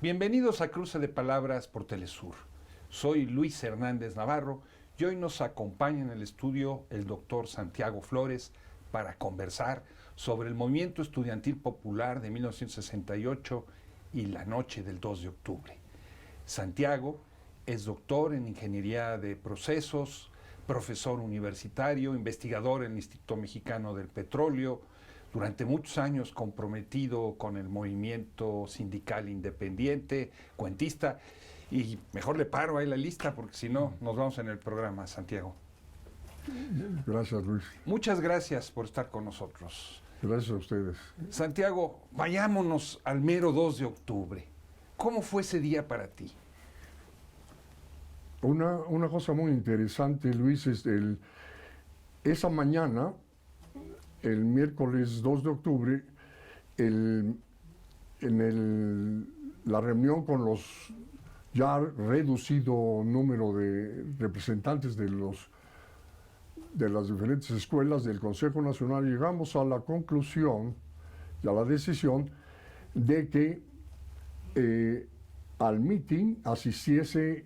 Bienvenidos a Cruce de Palabras por Telesur. Soy Luis Hernández Navarro y hoy nos acompaña en el estudio el doctor Santiago Flores para conversar sobre el movimiento estudiantil popular de 1968 y la noche del 2 de octubre. Santiago es doctor en Ingeniería de Procesos, profesor universitario, investigador en el Instituto Mexicano del Petróleo, durante muchos años comprometido con el movimiento sindical independiente, cuentista, y mejor le paro ahí la lista porque si no nos vamos en el programa, Santiago. Gracias, Luis. Muchas gracias por estar con nosotros. Gracias a ustedes. Santiago, vayámonos al mero 2 de octubre. ¿Cómo fue ese día para ti? Una cosa muy interesante, Luis, es esa mañana, el miércoles 2 de octubre, la reunión con los ya reducido número de representantes de las diferentes escuelas del Consejo Nacional, llegamos a la conclusión y a la decisión de que al meeting asistiese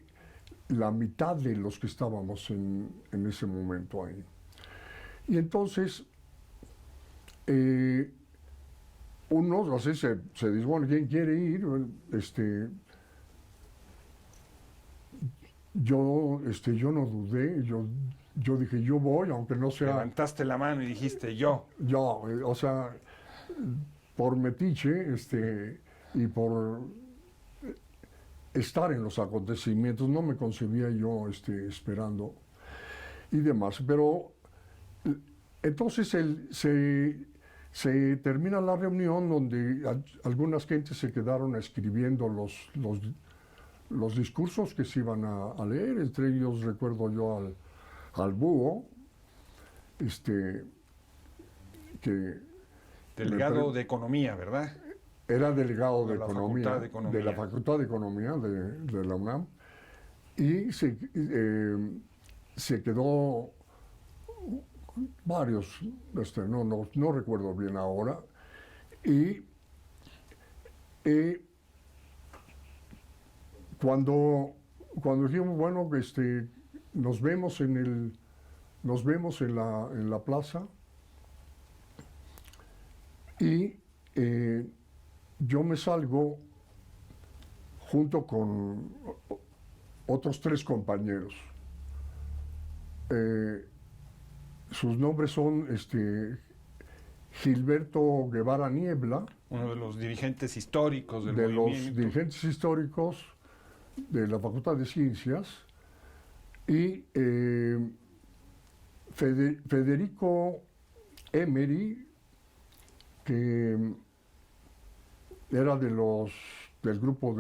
la mitad de los que estábamos en ese momento ahí. Y entonces, unos así se dice, bueno, ¿quién quiere ir? Yo no dudé, yo dije, yo voy, aunque no sea... Levantaste la mano y dijiste, yo. O sea, por metiche, y por estar en los acontecimientos, no me concebía yo esperando y demás. Pero entonces se termina la reunión donde algunas gentes se quedaron escribiendo los discursos que se iban a leer. Entre ellos recuerdo yo al Búho, que... Delegado de Economía, ¿verdad? Era delegado de Economía, de la Facultad de Economía de la UNAM, y se quedó varios, no recuerdo bien ahora, y cuando dijimos, bueno, nos vemos en la plaza, y yo me salgo junto con otros 3 compañeros. Sus nombres son Gilberto Guevara Niebla, uno de los dirigentes históricos del de movimiento. los dirigentes históricos de la Facultad de Ciencias, y Federico Emery, que era del grupo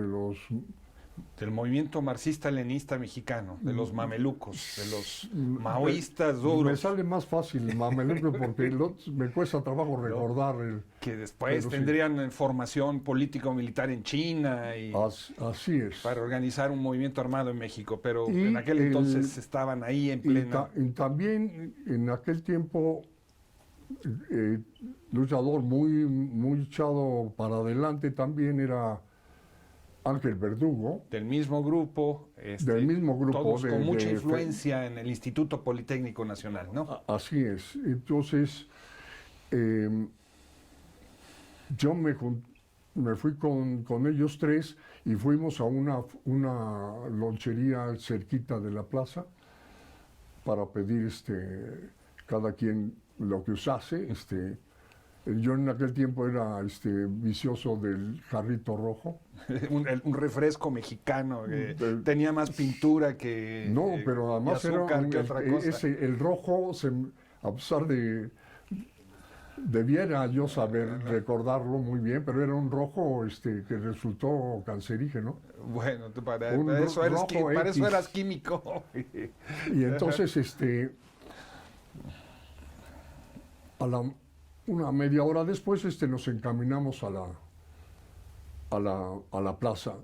del movimiento marxista-leninista mexicano, de los mamelucos, de los maoístas duros. Me sale más fácil mameluco porque me cuesta trabajo recordar. Que después tendrían formación político-militar en China y así es. Para organizar un movimiento armado en México, pero en aquel entonces estaban ahí en plena... Y también en aquel tiempo, luchador muy echado para adelante también era Ángel Verdugo. Del mismo grupo. Todos con mucha influencia en el Instituto Politécnico Nacional, ¿no? Así es. Entonces, yo me fui con ellos 3 y fuimos a una lonchería cerquita de la plaza para pedir cada quien lo que usase. Yo en aquel tiempo era vicioso del jarrito rojo. un refresco mexicano que tenía más pintura que no, pero además azúcar, era que otra cosa. El rojo, a pesar de... Debiera yo saber recordarlo muy bien, pero era un rojo que resultó cancerígeno. Bueno, para eso eras químico. Y entonces, una media hora después, nos encaminamos a la plaza.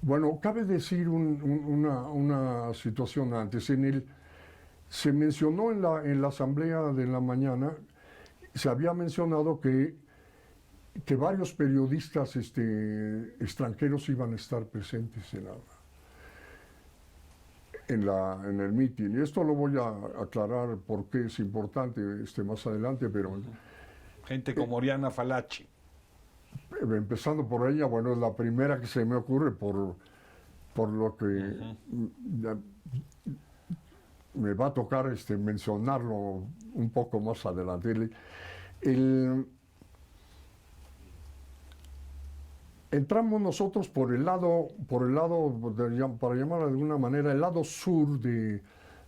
Bueno, cabe decir una situación antes. Se mencionó en la asamblea de la mañana, se había mencionado que que varios periodistas extranjeros iban a estar presentes en el meeting. Y esto lo voy a aclarar porque es importante más adelante, pero Gente como Oriana Falachi. empezando por ella, bueno, es la primera que se me ocurre por lo que ya me va a tocar mencionarlo un poco más adelante. Entramos nosotros por el lado, para llamar de alguna manera, el lado sur del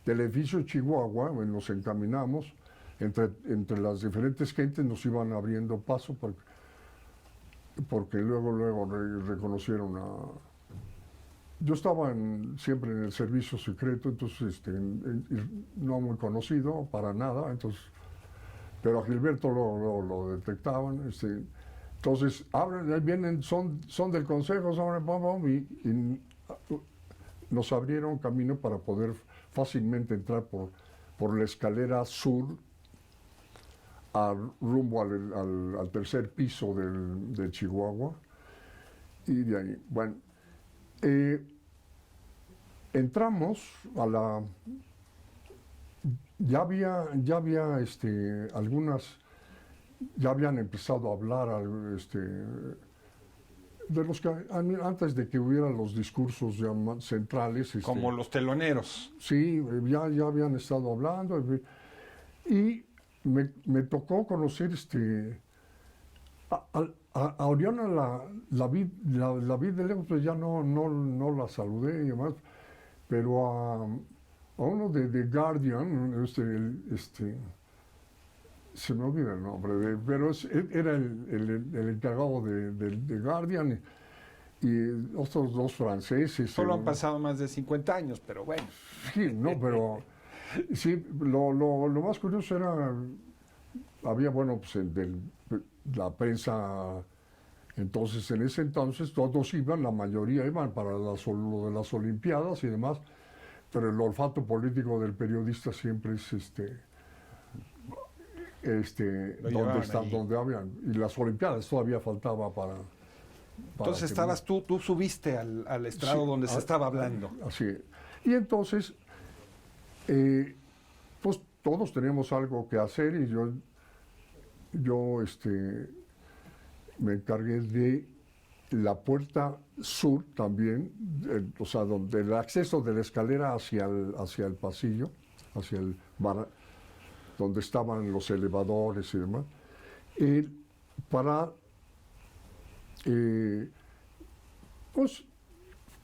edificio Chihuahua. Nos encaminamos, entre las diferentes gentes nos iban abriendo paso porque luego reconocieron a... Yo estaba siempre en el servicio secreto, entonces no muy conocido para nada, entonces, pero a Gilberto lo detectaban. Entonces, vienen, son del consejo, y nos abrieron camino para poder fácilmente entrar por la escalera sur rumbo al tercer piso del Chihuahua. Y de ahí, bueno, entramos a la... Ya había algunas... Ya habían empezado a hablar de los que antes de que hubiera los discursos ya centrales. Como los teloneros. Sí, ya habían estado hablando. Y me tocó conocer a Oriana la vi de lejos, pues ya no la saludé y demás, pero a uno de The Guardian, se me olvida el nombre, pero era el encargado de Guardian y otros dos franceses. Solo han pasado más de 50 años, pero bueno. Sí, no, pero sí, lo más curioso había, bueno, pues la prensa, entonces en ese entonces todos iban, la mayoría iban para lo de las Olimpiadas y demás, pero el olfato político del periodista siempre es donde habían, y las Olimpiadas todavía faltaba para entonces estabas tú subiste al estrado, sí, donde se estaba hablando. Así. Y entonces, pues todos teníamos algo que hacer y yo me encargué de la puerta sur también, o sea, donde el acceso de la escalera hacia el pasillo, hacia el bar, donde estaban los elevadores y demás, para, pues,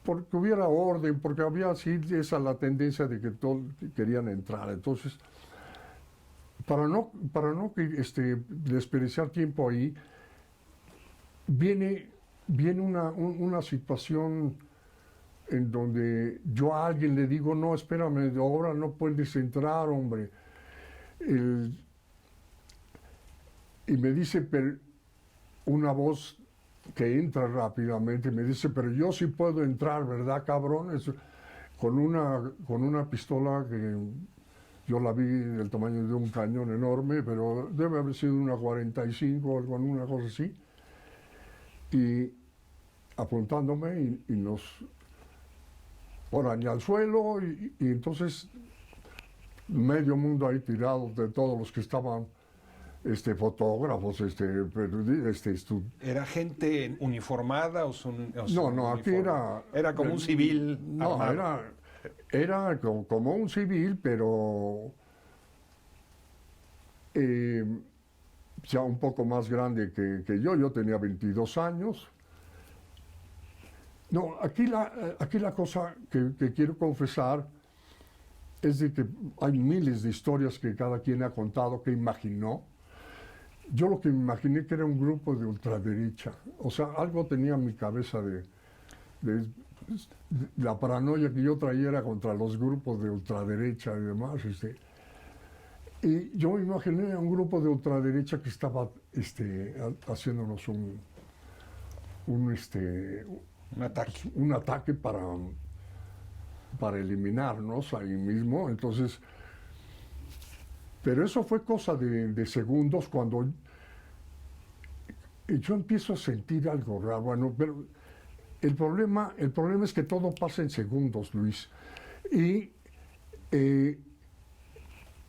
porque hubiera orden, porque había así la tendencia de que todos querían entrar. Entonces, para no desperdiciar tiempo ahí, viene una situación en donde yo a alguien le digo, no, espérame, ahora no puedes entrar, hombre. Y me dice, pero una voz que entra rápidamente, me dice, pero yo sí puedo entrar, ¿verdad, cabrón? Con una pistola que yo la vi del tamaño de un cañón enorme, pero debe haber sido una 45 o alguna cosa así. Y apuntándome y nos oraña al suelo y entonces medio mundo ahí tirado de todos los que estaban fotógrafos, ¿Era gente uniformada o no, aquí era como un civil armado? Era como un civil, pero ya un poco más grande que yo tenía 22 años. No, aquí la cosa que quiero confesar es de que hay miles de historias que cada quien ha contado, que imaginó. Yo lo que me imaginé que era un grupo de ultraderecha. O sea, algo tenía en mi cabeza de la paranoia que yo traía era contra los grupos de ultraderecha y demás. Y yo me imaginé a un grupo de ultraderecha que estaba haciéndonos un ataque para eliminarnos ahí mismo. Entonces, pero eso fue cosa de segundos cuando yo empiezo a sentir algo raro. Bueno, pero el problema es que todo pasa en segundos, Luis. Y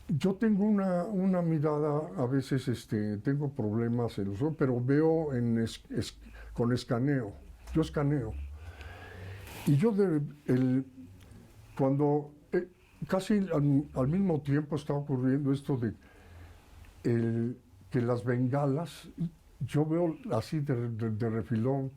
yo tengo una mirada, a veces tengo problemas en los ojos, pero veo con escaneo. Yo escaneo. Y yo cuando casi al mismo tiempo está ocurriendo esto de que las bengalas, yo veo así de refilón,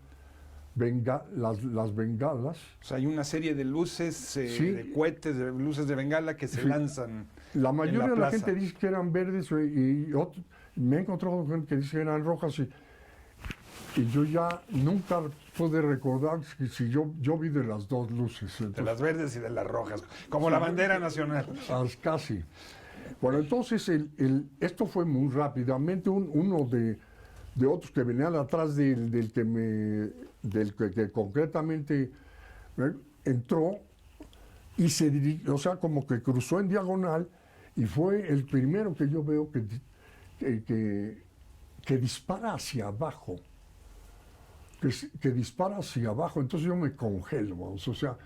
las bengalas. O sea, hay una serie de luces, Sí. de cohetes, de luces de bengala que se Sí. lanzan. La mayoría en la de la plaza. gente dice que eran verdes y me he encontrado gente que dice que eran rojas y yo ya nunca pude recordar si yo vi de las dos luces. De Entonces, las verdes y de las rojas, como la bandera nacional. casi. Bueno, entonces esto fue muy rápidamente. Uno de otros que venían atrás del que concretamente entró y se dirigió, o sea, como que cruzó en diagonal y fue el primero que yo veo que dispara hacia abajo. Que dispara hacia abajo, entonces yo me congelo, vamos, o sea,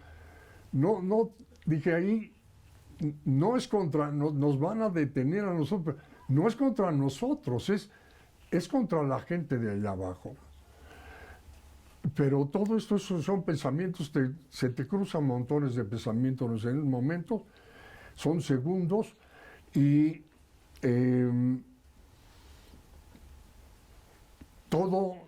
no, dije ahí, no es nos van a detener a nosotros, no es contra nosotros, es contra la gente de allá abajo. Pero todo esto son pensamientos, se te cruzan montones de pensamientos en el momento, son segundos y todo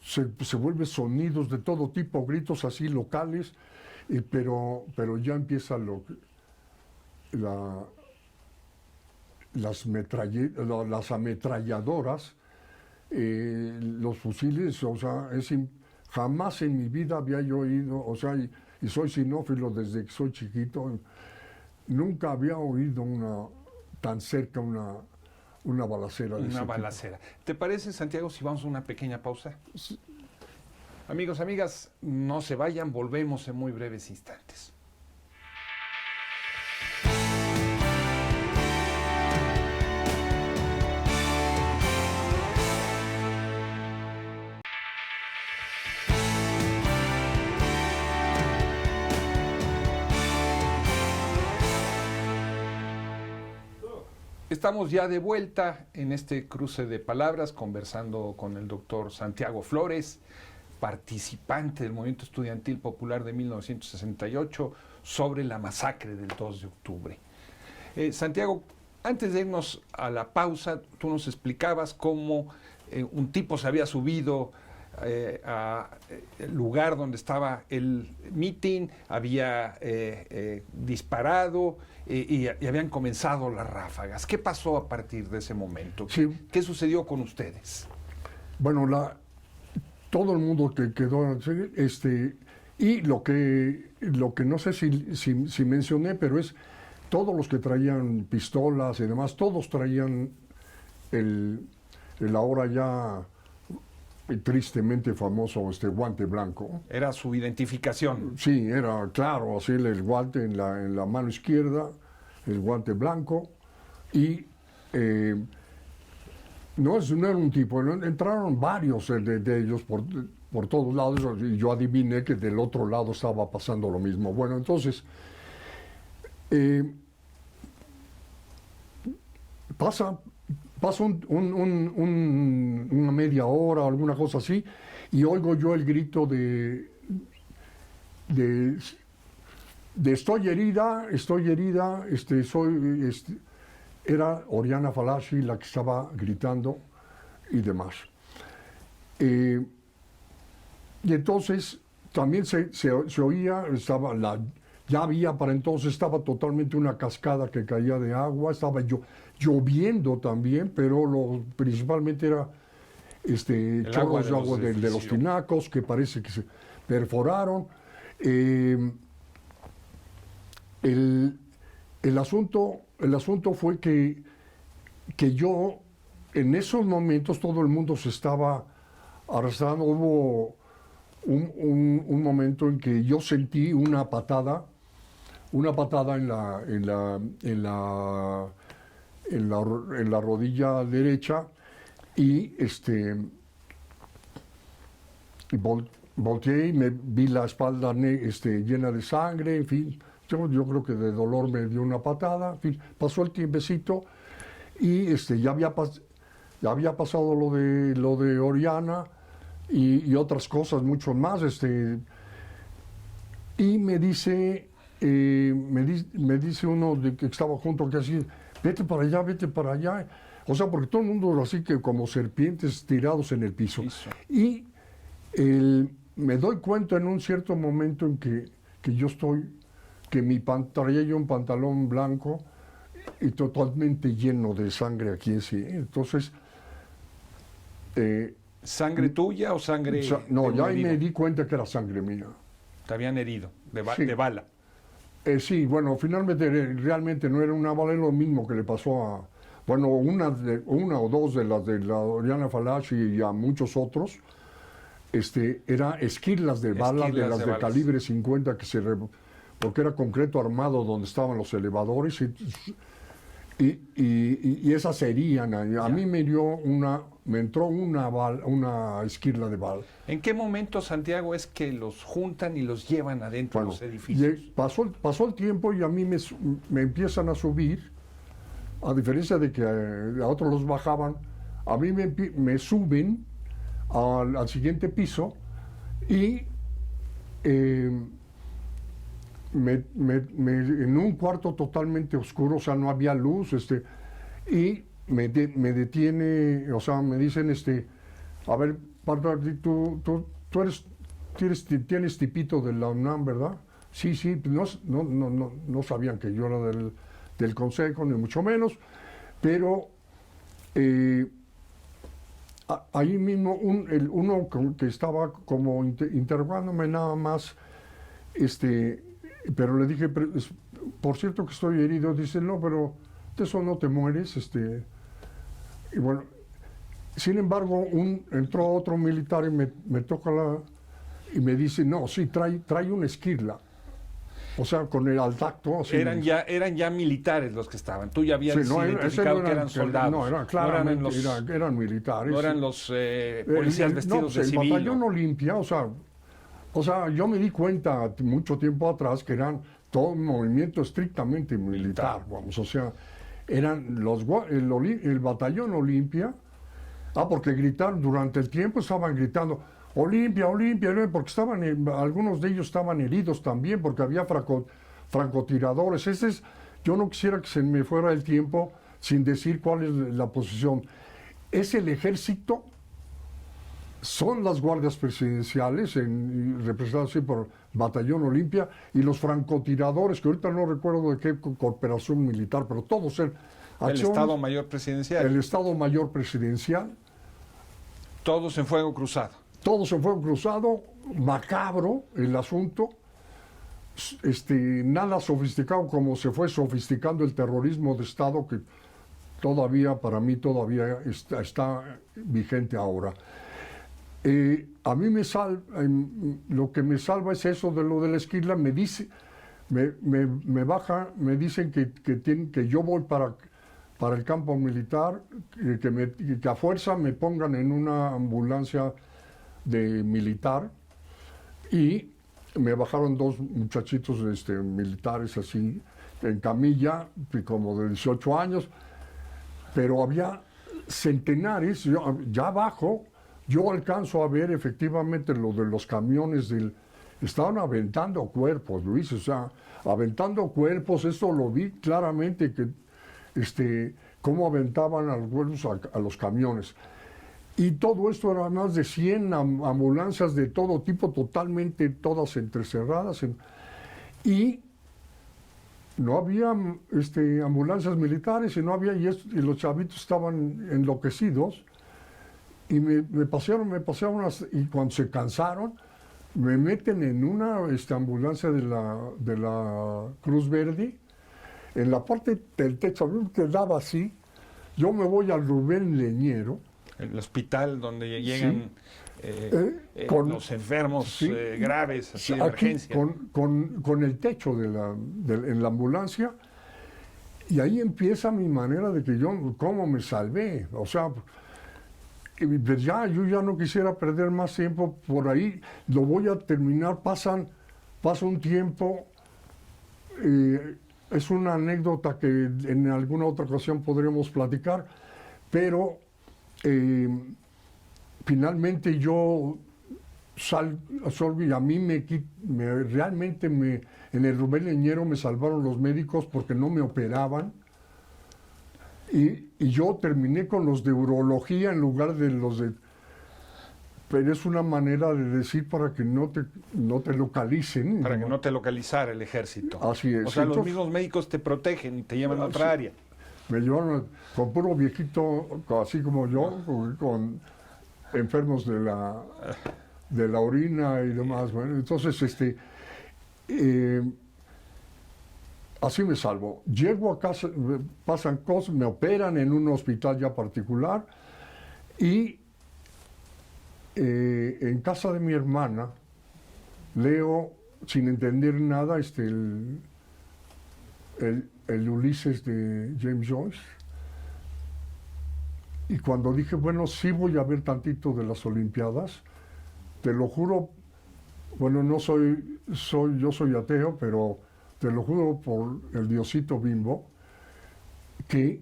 se vuelve sonidos de todo tipo, gritos así locales, pero ya empieza las ametralladoras, los fusiles, o sea, jamás en mi vida había yo oído, o sea, y soy sinófilo desde que soy chiquito, nunca había oído tan cerca una balacera de ese Una tipo. balacera. ¿Te parece, Santiago, si vamos a una pequeña pausa? Amigos, amigas, no se vayan, volvemos en muy breves instantes. Estamos ya de vuelta en este cruce de palabras, conversando con el doctor Santiago Flores, participante del Movimiento Estudiantil Popular de 1968, sobre la masacre del 2 de octubre. Santiago, antes de irnos a la pausa, tú nos explicabas cómo un tipo se había subido al lugar donde estaba el mitin, había disparado y habían comenzado las ráfagas. ¿Qué pasó a partir de ese momento? Sí. ¿Qué sucedió con ustedes? Bueno, todo el mundo que quedó, y lo que no sé si mencioné, pero es todos los que traían pistolas y demás, todos traían el ahora ya tristemente famoso guante blanco. Era su identificación. Sí, era claro, así el guante en la mano izquierda, el guante blanco, y no era un tipo, entraron varios de ellos por todos lados, y yo adiviné que del otro lado estaba pasando lo mismo. Bueno, entonces, pasa una media hora o alguna cosa así, y oigo yo el grito de estoy herida, era Oriana Fallaci la que estaba gritando y demás. Y entonces también se oía, ya había para entonces, estaba totalmente una cascada que caía de agua, estaba lloviendo también, pero principalmente era chorros de agua de los tinacos que parece que se perforaron. El asunto fue que yo, en esos momentos, todo el mundo se estaba arrastrando. Hubo un momento en que yo sentí una patada en la rodilla derecha, y volteé y me vi la espalda llena de sangre, en fin. Yo creo que de dolor me dio una patada, en fin, pasó el tiempecito y ya había pasado lo de Oriana y otras cosas, mucho más. Y me dice uno que estaba junto, que así, vete para allá, vete para allá. O sea, porque todo el mundo así que como serpientes tirados en el piso. Y me doy cuenta en un cierto momento en que traía yo un pantalón blanco y totalmente lleno de sangre aquí así. Entonces... ¿Sangre tuya o sangre no, de ya un ahí herido? me di cuenta que era sangre mía. Te habían herido, Sí. de bala. Sí, bueno, finalmente realmente no era una bala, es lo mismo que le pasó a, bueno, una o dos de las de la Oriana Fallaci y a muchos otros, era esquirlas de balas, de Esquirlas las de de balas. calibre 50 porque era concreto armado donde estaban los elevadores y esas serían. A mí me entró una esquirla de bala. ¿En qué momento, Santiago, es que los juntan y los llevan adentro de Bueno, los edificios? pasó el tiempo y a mí me empiezan a subir, a diferencia de que a otros los bajaban, a mí me suben al siguiente piso y en un cuarto totalmente oscuro, o sea, no había luz, y me detiene, o sea, me dicen, a ver, tú tienes tipito de la UNAM, ¿verdad? Sí, no sabían que yo era del consejo, ni mucho menos, pero ahí mismo uno que estaba como interrogándome nada más, pero le dije, por cierto que estoy herido, dice, no, pero de eso no te mueres, y bueno, sin embargo, entró otro militar y me toca y me dice, no, sí, trae una esquirla. O sea, con el al tacto. Así, eran ya militares los que estaban. Tú ya habías sí, no, identificado que eran soldados. No, claramente eran militares. No eran los policías vestidos de civil. El batallón Olimpia, o sea, yo me di cuenta mucho tiempo atrás que eran todo un movimiento estrictamente militar, vamos, o sea, eran el batallón Olimpia, porque gritaron, durante el tiempo estaban gritando, Olimpia, Olimpia, porque algunos de ellos estaban heridos también, porque había francotiradores. Yo no quisiera que se me fuera el tiempo sin decir cuál es la posición. Es el ejército, son las guardias presidenciales, representadas por Batallón Olimpia, y los francotiradores, que ahorita no recuerdo de qué corporación militar, pero todos el Estado Mayor Presidencial. El Estado Mayor Presidencial. Todos en fuego cruzado. Todos en fuego cruzado, macabro el asunto, nada sofisticado como se fue sofisticando el terrorismo de Estado, que para mí todavía está vigente ahora. A mí lo que me salva es eso de lo de la esquirla. Me dice, me baja, me dicen que yo voy para el campo militar, que a fuerza me pongan en una ambulancia de militar, y me bajaron dos muchachitos militares así en camilla, como de 18 años, pero había centenares. Ya abajo yo alcanzo a ver efectivamente lo de los camiones estaban aventando cuerpos, Luis, o sea, aventando cuerpos. Esto lo vi claramente, que cómo aventaban a los cuerpos a los camiones. Y todo esto era más de 100 ambulancias de todo tipo, totalmente todas entrecerradas. Y no había ambulancias militares, y y los chavitos estaban enloquecidos. Y me pasearon y cuando se cansaron, me meten en una ambulancia de la Cruz Verde. En la parte del techo, a mí me quedaba así. Yo me voy al Rubén Leñero. El hospital donde llegan los enfermos graves, así de aquí, emergencia. con el techo en la ambulancia, y ahí empieza mi manera de que yo, cómo me salvé. O sea, pues ya, yo ya no quisiera perder más tiempo por ahí, lo voy a terminar, pasa un tiempo, es una anécdota que en alguna otra ocasión podremos platicar, pero finalmente yo salgo y a mí realmente en el Rubén Leñero me salvaron los médicos porque no me operaban. Y yo terminé con los de urología en lugar de los de... Pero es una manera de decir para que no te localicen. Para que no te localizara el ejército. Así es. O sea, Entonces, los mismos médicos te protegen y te llevan a otra área. Me llevaron con puro viejito, así como yo, con enfermos de la orina y demás. Bueno, entonces, así me salvo. Llego a casa, pasan cosas, me operan en un hospital ya particular y en casa de mi hermana leo, sin entender nada, el Ulises de James Joyce. Y cuando dije, bueno, sí voy a ver tantito de las Olimpiadas, te lo juro, bueno, yo soy ateo, pero te lo juro por el Diosito Bimbo, que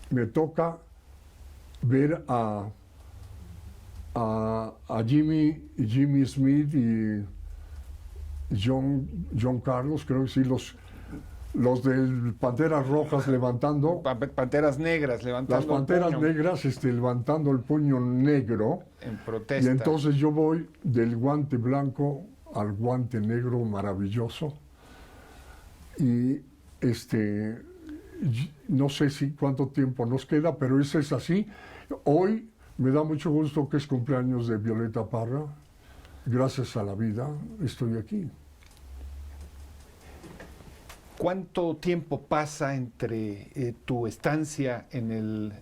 me toca ver a Jimmy Smith y John Carlos, creo que sí, los del Panteras Rojas levantando. Panteras Negras levantando. Las Panteras el puño Negras levantando el puño negro. en protesta. Y entonces yo voy del guante blanco al guante negro maravilloso. Y no sé cuánto tiempo nos queda, pero eso es así. Hoy me da mucho gusto que es cumpleaños de Violeta Parra. Gracias a la vida estoy aquí. ¿Cuánto tiempo pasa entre tu estancia en el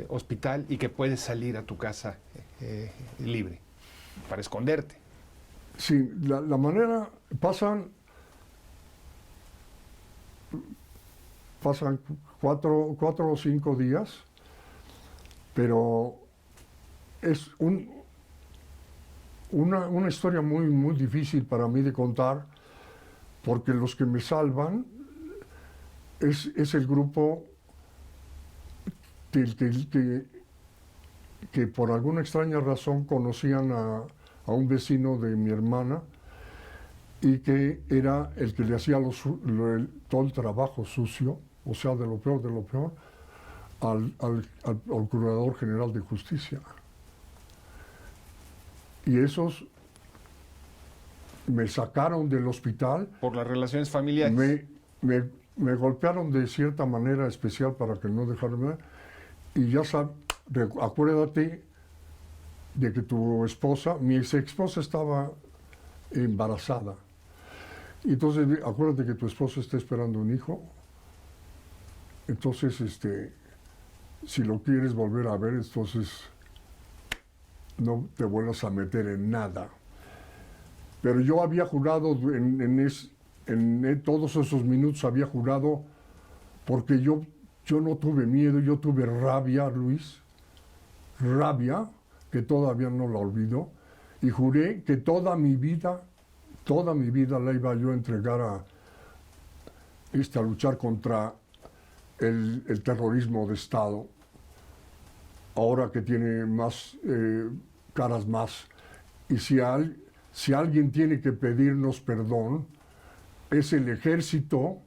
hospital y que puedes salir a tu casa libre para esconderte? Sí, la manera, pasan 4 o 5 días, pero es una historia muy, muy difícil para mí de contar, porque los que me salvan es el grupo que por alguna extraña razón conocían a un vecino de mi hermana y que era el que le hacía todo el trabajo sucio, o sea, de lo peor, al Procurador General de Justicia. Y esos me sacaron del hospital. Por las relaciones familiares. Me golpearon de cierta manera especial para que no dejarme. Y ya sabes, acuérdate de que tu esposa, mi ex esposa estaba embarazada. Y entonces acuérdate que tu esposa está esperando un hijo. Entonces, si lo quieres volver a ver, entonces no te vuelvas a meter en nada. Pero yo había jurado en todos esos minutos, había jurado, porque yo no tuve miedo, yo tuve rabia, Luis, rabia, que todavía no la olvido, y juré que toda mi vida la iba yo a entregar a luchar contra el terrorismo de Estado, ahora que tiene más caras más. Y si alguien tiene que pedirnos perdón, es el ejército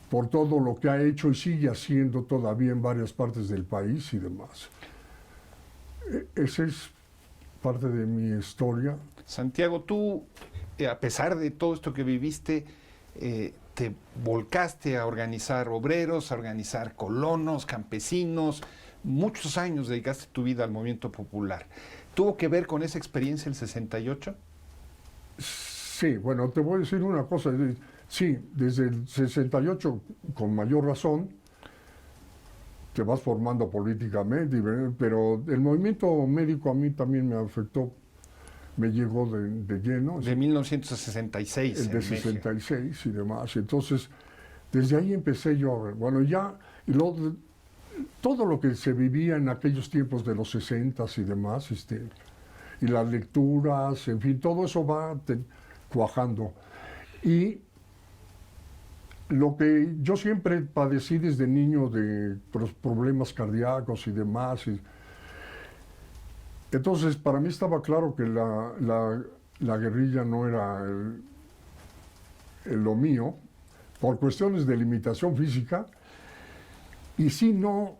por todo lo que ha hecho y sigue haciendo todavía en varias partes del país y demás. Esa es parte de mi historia. Santiago, tú, a pesar de todo esto que viviste, te volcaste a organizar obreros, a organizar colonos, campesinos, muchos años dedicaste tu vida al movimiento popular. ¿Tuvo que ver con esa experiencia el 68? Sí, bueno, te voy a decir una cosa. Sí, desde el 68, con mayor razón, te vas formando políticamente, pero el movimiento médico a mí también me afectó, me llegó de lleno. De 1966. El de 66 y demás. Entonces, desde ahí empecé yo a ver. Bueno, ya, y luego todo lo que se vivía en aquellos tiempos de los 60s y demás, y las lecturas, en fin, todo eso va cuajando. Y lo que yo siempre padecí desde niño de problemas cardíacos y demás, entonces para mí estaba claro que la guerrilla no era lo mío, por cuestiones de limitación física, y si no,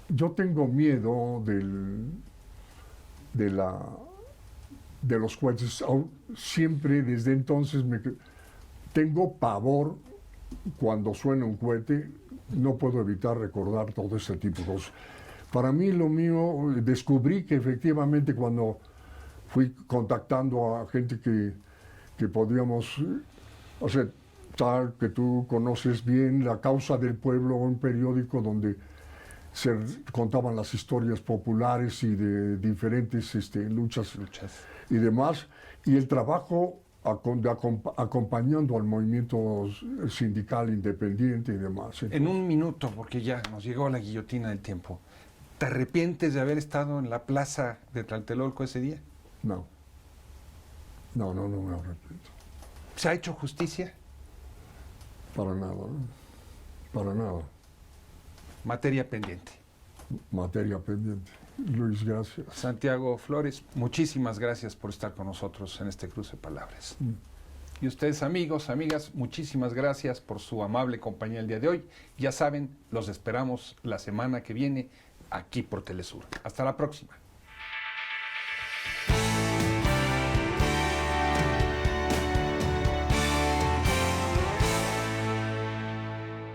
yo tengo miedo de los cohetes. Siempre desde entonces tengo pavor cuando suena un cohete, no puedo evitar recordar todo ese tipo de cosas. Para mí lo mío, descubrí que efectivamente cuando fui contactando a gente que podíamos, o sea, tal que tú conoces bien, La Causa del Pueblo, un periódico donde se contaban las historias populares y de diferentes luchas y demás, y el trabajo acompañando al movimiento sindical independiente y demás. Entonces, en un minuto, porque ya nos llegó la guillotina del tiempo, ¿te arrepientes de haber estado en la plaza de Tlatelolco ese día? No me arrepiento. ¿Se ha hecho justicia? Para nada, para nada. Materia pendiente. Materia pendiente. Luis, gracias. Santiago Flores, muchísimas gracias por estar con nosotros en este cruce de palabras. Y ustedes, amigos, amigas, muchísimas gracias por su amable compañía el día de hoy. Ya saben, los esperamos la semana que viene aquí por Telesur. Hasta la próxima.